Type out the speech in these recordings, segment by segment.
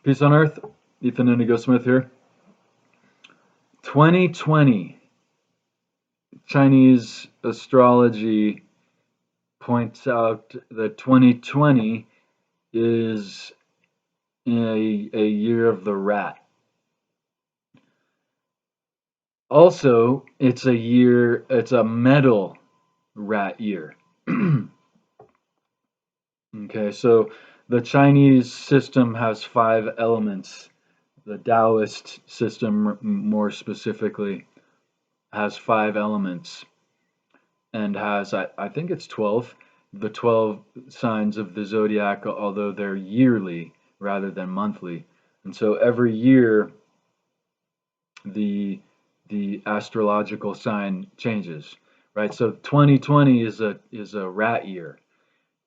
Peace on Earth. Ethan Indigo Smith here. 2020 Chinese astrology points out that 2020 is a year of the rat. Also, it's a metal rat year. Okay, so the Chinese system has five elements. The Taoist system, more specifically, has five elements and has, I think it's 12, the 12 signs of the zodiac, although they're yearly rather than monthly. And so every year, the astrological sign changes, right? So 2020 is a rat year.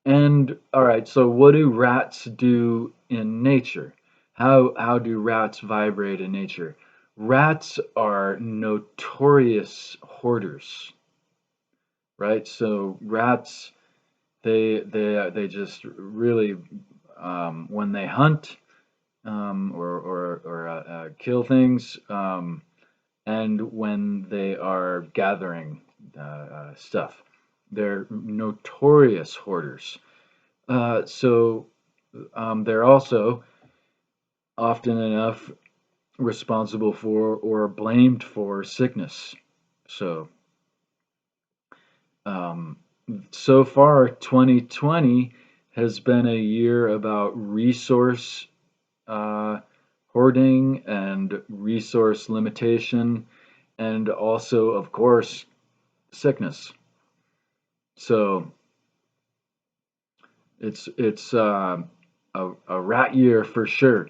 And all right, so what do rats do in nature? How do rats vibrate in nature? Rats are notorious hoarders, right? So rats, they just really when they hunt or kill things, and when they are gathering stuff, they're notorious hoarders. So they're also often enough responsible for or blamed for sickness. So um, so far, 2020 has been a year about resource uh, hoarding and resource limitation, and also, of course, sickness. So it's a rat year for sure.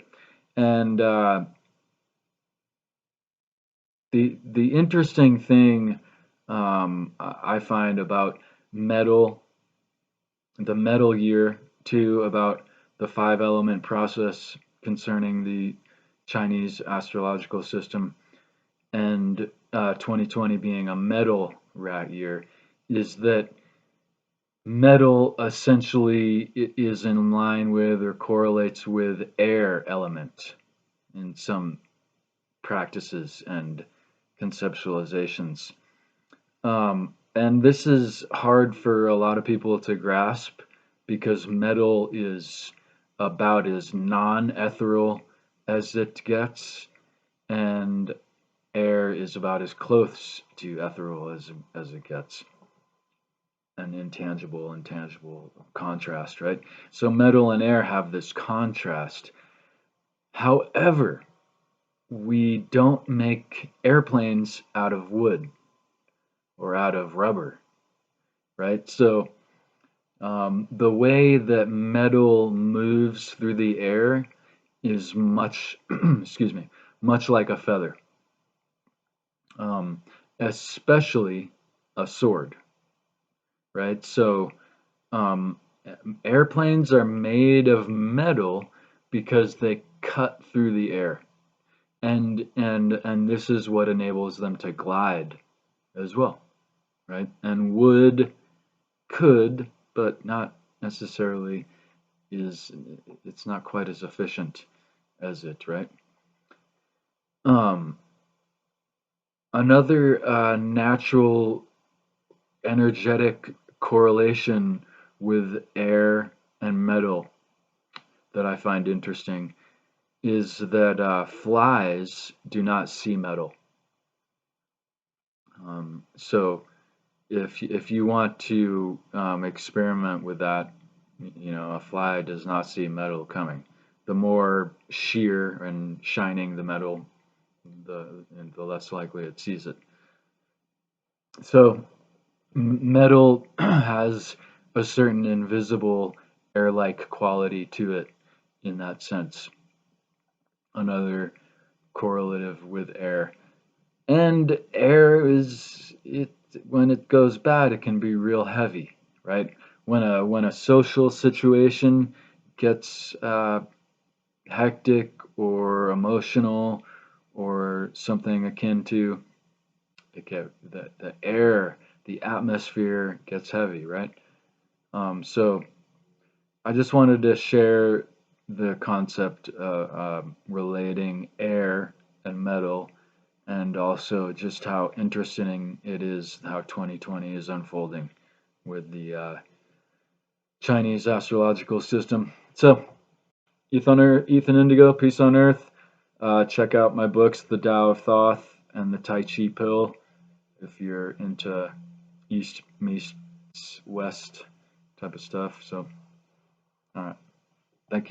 And the interesting thing I find about metal, the metal year too, about the five element process concerning the Chinese astrological system, and 2020 being a metal rat year, is that metal essentially is in line with or correlates with air element in some practices and conceptualizations. And this is hard for a lot of people to grasp because metal is about as non ethereal as it gets, and air is about as close to ethereal as it gets. An intangible contrast, right? So metal and air have this contrast. However, we don't make airplanes out of wood or out of rubber, right? So the way that metal moves through the air is much, excuse me, much like a feather, um, especially a sword, right? So um, airplanes are made of metal because they cut through the air, and this is what enables them to glide as well, right? And wood could, but not necessarily is. It's not quite as efficient as it, right? Um, Another natural energetic correlation with air and metal that I find interesting is that flies do not see metal. So if you want to experiment with that, a fly does not see metal coming. The more sheer and shining the metal, the less likely it sees it. So metal has a certain invisible air-like quality to it in that sense. Another correlative with air. And air is it when it goes bad, it can be real heavy, right? When a social situation gets hectic or emotional or something akin to the air, the atmosphere gets heavy, right? So I just wanted to share the concept relating air and metal, and also just how interesting it is how 2020 is unfolding with the Chinese astrological system. So, Ethan Indigo, Peace on Earth. Check out my books, The Tao of Thoth and The Tai Chi Pill, if you're into East meets West type of stuff. So, all right. Thank you.